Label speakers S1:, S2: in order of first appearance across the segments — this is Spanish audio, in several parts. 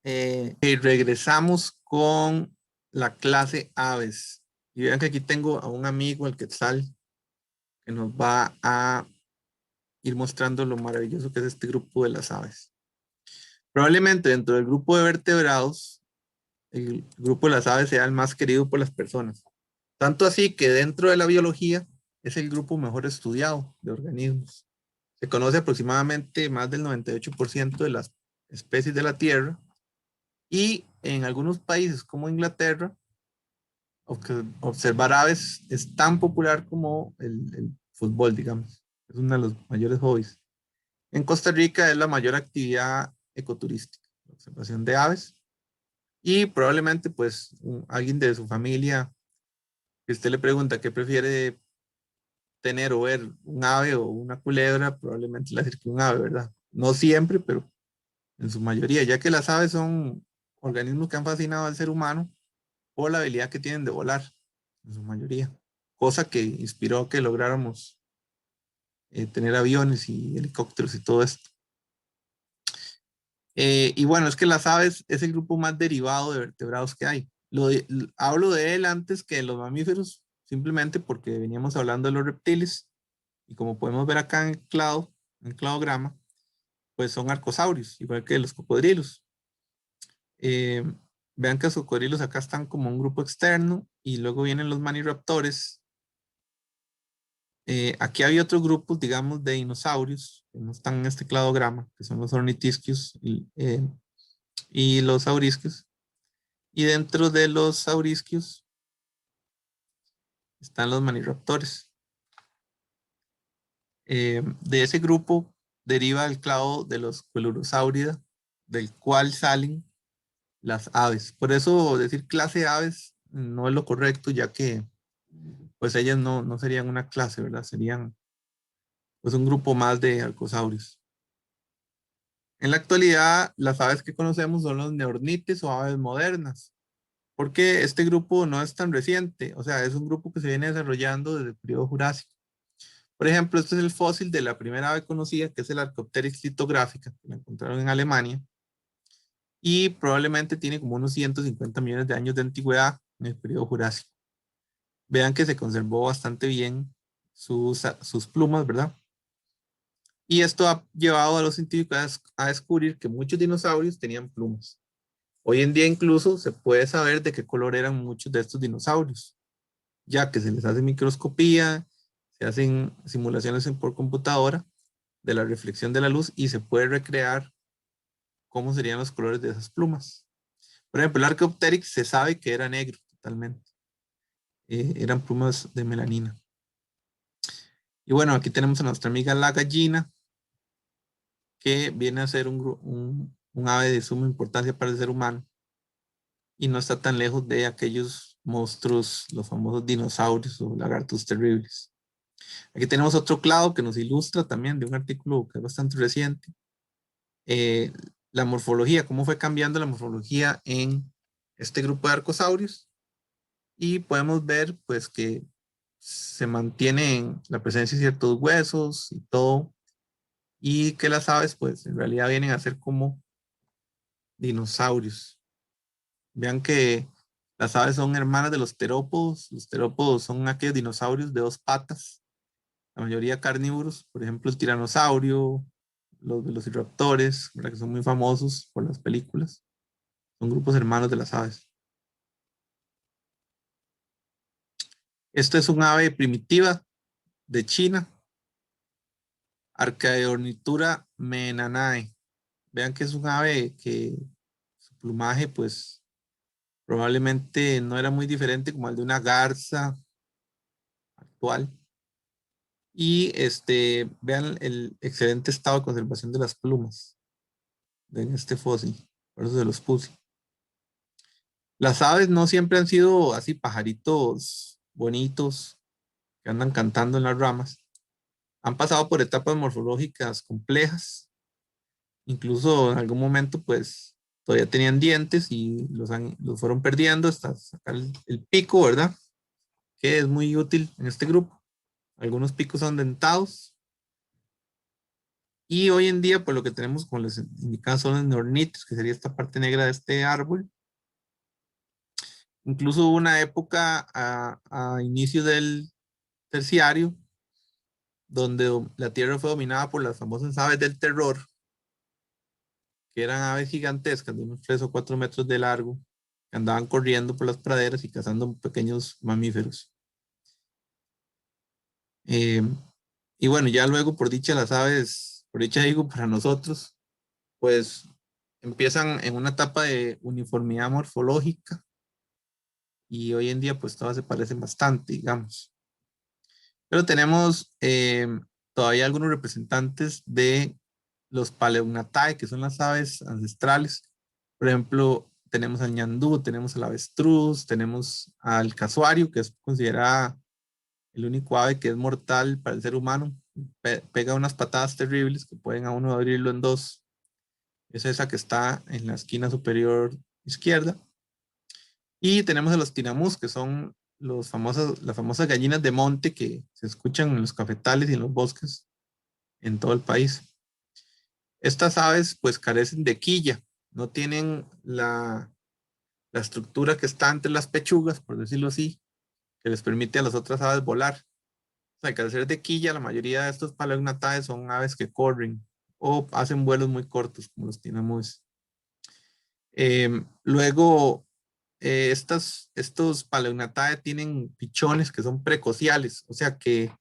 S1: Y regresamos con la clase aves. Y vean que aquí tengo a un amigo, el Quetzal, que nos va a ir mostrando lo maravilloso que es este grupo de las aves. Probablemente dentro del grupo de vertebrados, el grupo de las aves sea el más querido por las personas. Tanto así que dentro de la biología es el grupo mejor estudiado de organismos. Se conoce aproximadamente más del 98% de las especies de la Tierra y en algunos países como Inglaterra, observar aves es tan popular como el fútbol, digamos. Es uno de los mayores hobbies. En Costa Rica es la mayor actividad ecoturística, la observación de aves. Y probablemente, pues, alguien de su familia, que usted le pregunta qué prefiere tener o ver, un ave o una culebra, probablemente le acerque un ave, ¿verdad? No siempre, pero en su mayoría, ya que las aves son organismos que han fascinado al ser humano por la habilidad que tienen de volar, en su mayoría. Cosa que inspiró que lográramos tener aviones y helicópteros y todo esto. Y bueno, es que las aves es el grupo más derivado de vertebrados que hay. Hablo de él antes que de los mamíferos, simplemente porque veníamos hablando de los reptiles y como podemos ver acá en el cladograma, pues son arcosaurios, igual que los cocodrilos. Eh, Vean que los cocodrilos acá están como un grupo externo y luego vienen los maniraptores. Aquí había otros grupos, digamos, de dinosaurios que no están en este cladograma, que son los ornitisquios y los saurisquios. Y dentro de los saurisquios están los maniraptores. De ese grupo deriva el clado de los Coelurosaurida, del cual salen las aves. Por eso decir clase aves no es lo correcto, ya que pues ellas no serían una clase, ¿verdad? Serían pues un grupo más de arcosaurios. En la actualidad, las aves que conocemos son los neornites o aves modernas, porque este grupo no es tan reciente, o sea, es un grupo que se viene desarrollando desde el periodo Jurásico. Por ejemplo, este es el fósil de la primera ave conocida, que es el Archaeopteryx litográfica, que la encontraron en Alemania, y probablemente tiene como unos 150 millones de años de antigüedad en el periodo Jurásico. Vean que se conservó bastante bien sus plumas, ¿verdad? Y esto ha llevado a los científicos a descubrir que muchos dinosaurios tenían plumas. Hoy en día incluso se puede saber de qué color eran muchos de estos dinosaurios, ya que se les hace microscopía, se hacen simulaciones por computadora de la reflexión de la luz y se puede recrear cómo serían los colores de esas plumas. Por ejemplo, el Archaeopteryx se sabe que era negro totalmente. Eran plumas de melanina. Y bueno, aquí tenemos a nuestra amiga la gallina, que viene a ser un ave de suma importancia para el ser humano y no está tan lejos de aquellos monstruos, los famosos dinosaurios o lagartos terribles. Aquí tenemos otro clado que nos ilustra también de un artículo que es bastante reciente. Eh, la morfología, cómo fue cambiando la morfología en este grupo de arcosaurios. Y podemos ver pues que se mantiene la presencia de ciertos huesos y todo. Y que las aves pues en realidad vienen a ser como dinosaurios. Vean que las aves son hermanas de los terópodos. Los terópodos son aquellos dinosaurios de dos patas, la mayoría carnívoros, por ejemplo el tiranosaurio, los velociraptores, ¿verdad? Que son muy famosos por las películas. Son grupos hermanos de las aves. Esta es un ave primitiva de China, Archaeornithura menanae. Vean que es un ave que su plumaje pues probablemente no era muy diferente como el de una garza actual. Y vean el excelente estado de conservación de las plumas en este fósil. Por eso se los puse. Las aves no siempre han sido así pajaritos bonitos que andan cantando en las ramas. Han pasado por etapas morfológicas complejas. Incluso en algún momento pues todavía tenían dientes y los fueron perdiendo hasta sacar el pico, ¿verdad? Que es muy útil en este grupo. Algunos picos son dentados Y hoy en día, pues lo que tenemos, como les indicaba, son los neornitos, que sería esta parte negra de este árbol. Incluso hubo una época a inicio del terciario, donde la Tierra fue dominada por las famosas aves del terror, que eran aves gigantescas de unos 3 o 4 metros de largo, que andaban corriendo por las praderas y cazando pequeños mamíferos. Eh, y bueno, ya luego, por dicha, las aves, por dicha digo, para nosotros, pues empiezan en una etapa de uniformidad morfológica y hoy en día pues todas se parecen bastante, digamos. Pero tenemos todavía algunos representantes de los Paleognathae, que son las aves ancestrales. Por ejemplo, tenemos al ñandú, tenemos al avestruz, tenemos al casuario, que es considerada el único ave que es mortal para el ser humano. Pega unas patadas terribles que pueden a uno abrirlo en dos. Es esa que está en la esquina superior izquierda. Y tenemos a los tinamús, que son las famosas gallinas de monte que se escuchan en los cafetales y en los bosques en todo el país. Estas aves pues carecen de quilla, no tienen la estructura que está entre las pechugas, por decirlo así, que les permite a las otras aves volar. O sea, al carecer de quilla, la mayoría de estos paleognathae son aves que corren o hacen vuelos muy cortos, como los tinamús. Luego, estos paleognathae tienen pichones que son precociales, o sea que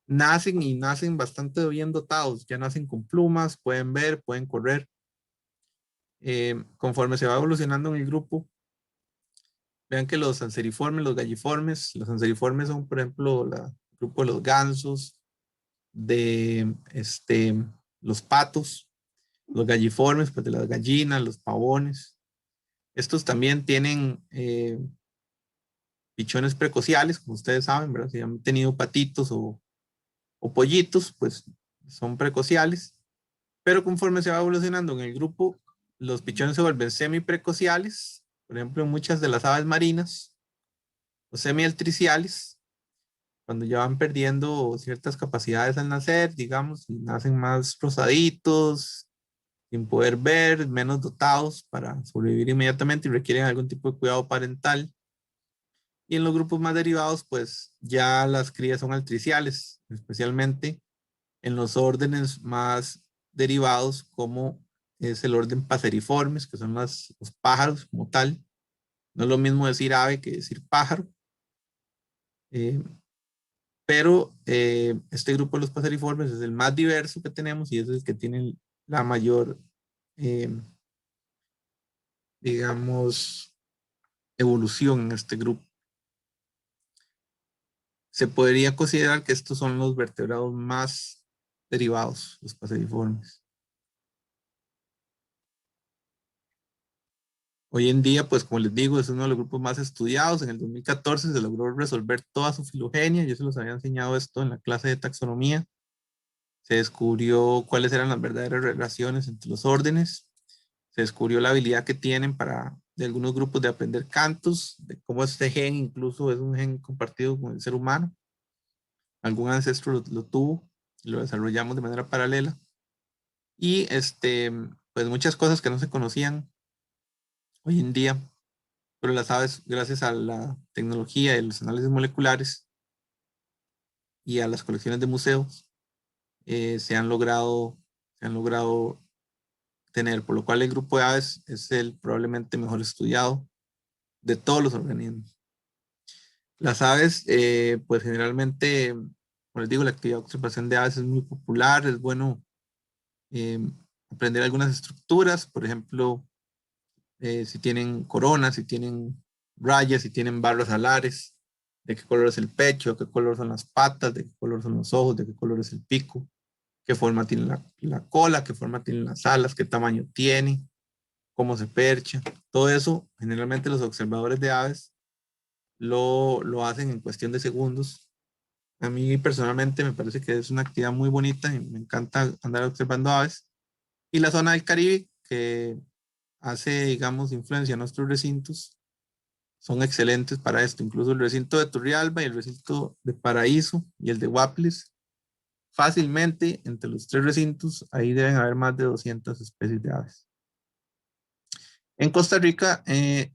S1: nacen y nacen bastante bien dotados, ya nacen con plumas, pueden ver, pueden correr. Conforme se va evolucionando en el grupo, vean que los anseriformes, los anseriformes son, por ejemplo, el grupo de los gansos, de los patos, los galliformes, pues de las gallinas, los pavones. Estos también tienen pichones precociales, como ustedes saben, ¿verdad? Si han tenido patitos o pollitos, pues son precociales. Pero conforme se va evolucionando en el grupo, los pichones se vuelven semiprecociales, por ejemplo, en muchas de las aves marinas, o semialtriciales, cuando ya van perdiendo ciertas capacidades al nacer, digamos, y nacen más rosaditos, sin poder ver, menos dotados para sobrevivir inmediatamente y requieren algún tipo de cuidado parental. Y en los grupos más derivados, pues ya las crías son altriciales, especialmente en los órdenes más derivados, como es el orden Passeriformes, que son los pájaros como tal. No es lo mismo decir ave que decir pájaro. Eh, pero este grupo de los Passeriformes es el más diverso que tenemos y es el que tiene la mayor, eh, digamos, evolución en este grupo. Se podría considerar que estos son los vertebrados más derivados, los Passeriformes. Hoy en día, pues como les digo, es uno de los grupos más estudiados. En el 2014 se logró resolver toda su filogenia. Yo se los había enseñado esto en la clase de taxonomía. Se descubrió cuáles eran las verdaderas relaciones entre los órdenes. Se descubrió la habilidad que tienen de algunos grupos de aprender cantos, de cómo este gen incluso es un gen compartido con el ser humano. Algún ancestro lo tuvo y lo desarrollamos de manera paralela. Y pues muchas cosas que no se conocían hoy en día, pero las aves, gracias a la tecnología y los análisis moleculares y a las colecciones de museos, se han logrado tener, por lo cual el grupo de aves es el probablemente mejor estudiado de todos los organismos. Las aves, pues generalmente, como les digo, la actividad de observación de aves es muy popular, es bueno eh, aprender algunas estructuras, por ejemplo, si tienen coronas, si tienen rayas, si tienen barras alares, de qué color es el pecho, de qué color son las patas, de qué color son los ojos, de qué color es el pico, qué forma tiene la cola, qué forma tienen las alas, qué tamaño tiene, cómo se percha. Todo eso, generalmente los observadores de aves lo hacen en cuestión de segundos. A mí personalmente me parece que es una actividad muy bonita y me encanta andar observando aves. Y la zona del Caribe, que hace, digamos, influencia a nuestros recintos, son excelentes para esto. Incluso el recinto de Turrialba y el recinto de Paraíso y el de Guaples fácilmente entre los 3 recintos, ahí deben haber más de 200 especies de aves. En Costa Rica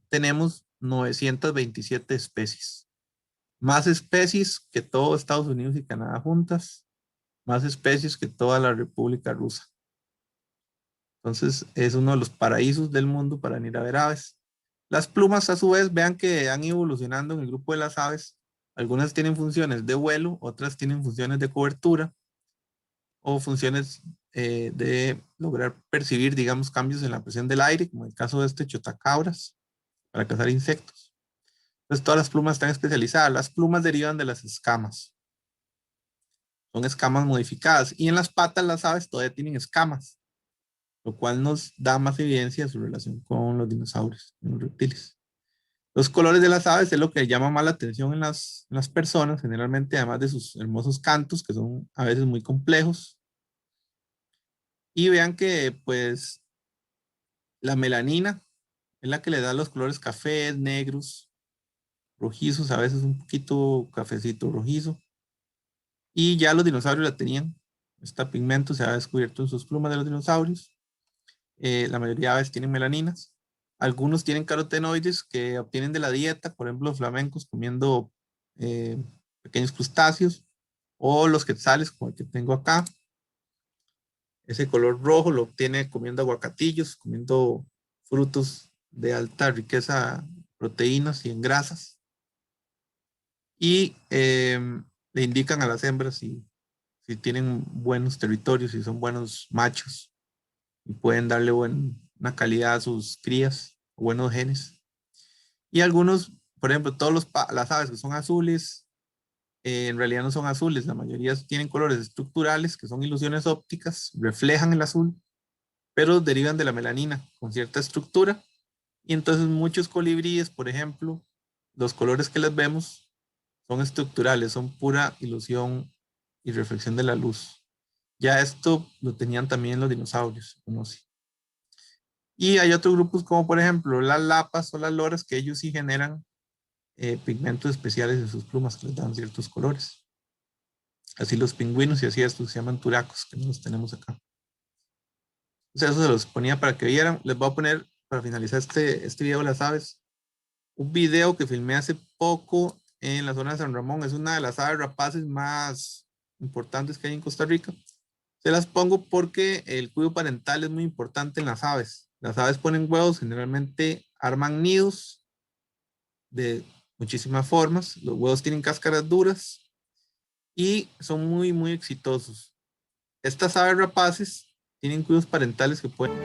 S1: tenemos 927 especies. Más especies que todo Estados Unidos y Canadá juntas, más especies que toda la República Rusa. Entonces es uno de los paraísos del mundo para ir a ver aves. Las plumas, a su vez, vean que han ido evolucionando en el grupo de las aves. Algunas tienen funciones de vuelo, otras tienen funciones de cobertura o funciones de lograr percibir, digamos, cambios en la presión del aire, como el caso de este chotacabras, para cazar insectos. Entonces todas las plumas están especializadas. Las plumas derivan de las escamas. Son escamas modificadas. Y en las patas las aves todavía tienen escamas, lo cual nos da más evidencia de su relación con los dinosaurios, con los reptiles. Los colores de las aves es lo que llama más la atención en las personas, generalmente, además de sus hermosos cantos, que son a veces muy complejos. Y vean que, pues, la melanina es la que le da los colores cafés, negros, rojizos, a veces un poquito cafecito rojizo. Y ya los dinosaurios la tenían. Este pigmento se ha descubierto en sus plumas de los dinosaurios. La mayoría de aves tienen melaninas. Algunos tienen carotenoides que obtienen de la dieta, por ejemplo, los flamencos comiendo pequeños crustáceos, o los quetzales, como el que tengo acá. Ese color rojo lo obtiene comiendo aguacatillos, comiendo frutos de alta riqueza en proteínas y en grasas. Y le indican a las hembras si tienen buenos territorios, si son buenos machos y pueden darle una calidad a sus crías, buenos genes. Y algunos, por ejemplo, las aves que son azules, en realidad no son azules, la mayoría tienen colores estructurales, que son ilusiones ópticas, reflejan el azul, pero derivan de la melanina con cierta estructura. Y entonces muchos colibríes, por ejemplo, los colores que les vemos son estructurales, son pura ilusión y reflexión de la luz. Ya esto lo tenían también los dinosaurios, ¿conoce? Y hay otros grupos como por ejemplo las lapas o las loras, que ellos sí generan pigmentos especiales en sus plumas que les dan ciertos colores. Así los pingüinos y así estos se llaman turacos, que no los tenemos acá. Entonces eso se los ponía para que vieran. Les voy a poner, para finalizar este video de las aves, un video que filmé hace poco en la zona de San Ramón. Es una de las aves rapaces más importantes que hay en Costa Rica. Se las pongo porque el cuidado parental es muy importante en las aves. Las aves ponen huevos, generalmente arman nidos de muchísimas formas. Los huevos tienen cáscaras duras y son muy, muy exitosos. Estas aves rapaces tienen cuidados parentales que pueden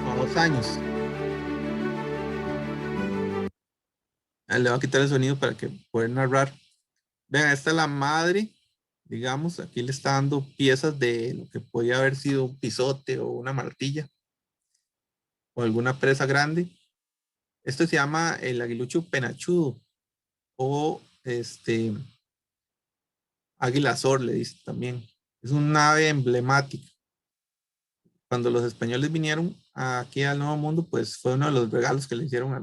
S1: a 2 años. Le voy a quitar el sonido para que puedan narrar. Vean, esta es la madre, digamos, aquí le está dando piezas de lo que podía haber sido un pisote o una martilla o alguna presa grande. Esto se llama el aguilucho penachudo o águila azor, le dice también. Es un ave emblemática. Cuando los españoles vinieron aquí al Nuevo Mundo, pues fue uno de los regalos que le hicieron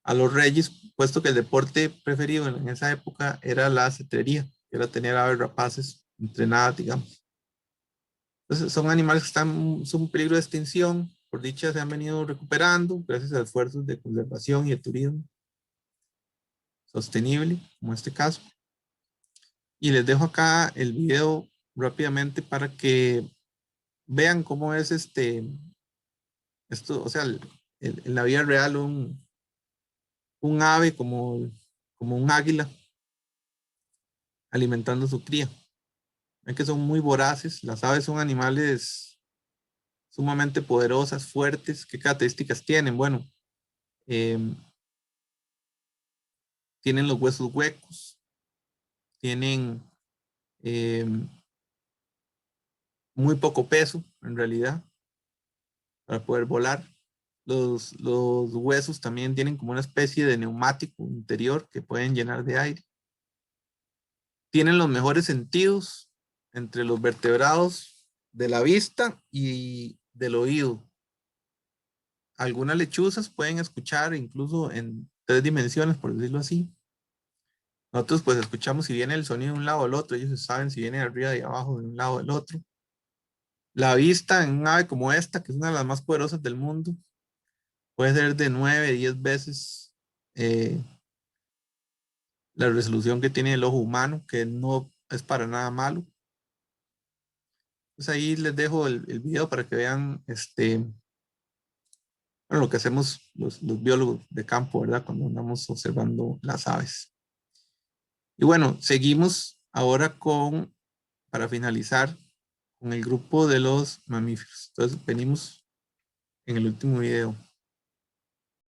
S1: a los reyes, puesto que el deporte preferido en esa época era la cetrería, que era tener aves rapaces entrenadas, digamos. Entonces son animales que son en peligro de extinción. Por dicha se han venido recuperando gracias a esfuerzos de conservación y de turismo sostenible, como este caso. Y les dejo acá el video rápidamente para que vean cómo es esto, o sea, en la vida real un ave como un águila alimentando su cría. Ven que son muy voraces. Las aves son animales sumamente poderosas, fuertes. ¿Qué características tienen? Bueno, tienen los huesos huecos, tienen muy poco peso, en realidad, para poder volar. Los huesos también tienen como una especie de neumático interior que pueden llenar de aire. Tienen los mejores sentidos entre los vertebrados de la vista y del oído. Algunas lechuzas pueden escuchar incluso en 3 dimensiones, por decirlo así. Nosotros pues escuchamos si viene el sonido de un lado o del otro, ellos saben si viene de arriba, de abajo, de un lado o del otro. La vista en un ave como esta, que es una de las más poderosas del mundo, puede ser de 9, 10 veces la resolución que tiene el ojo humano, que no es para nada malo. Pues ahí les dejo el video para que vean bueno, lo que hacemos los biólogos de campo, ¿verdad? Cuando andamos observando las aves. Y bueno, seguimos ahora para finalizar, con el grupo de los mamíferos. Entonces venimos en el último video.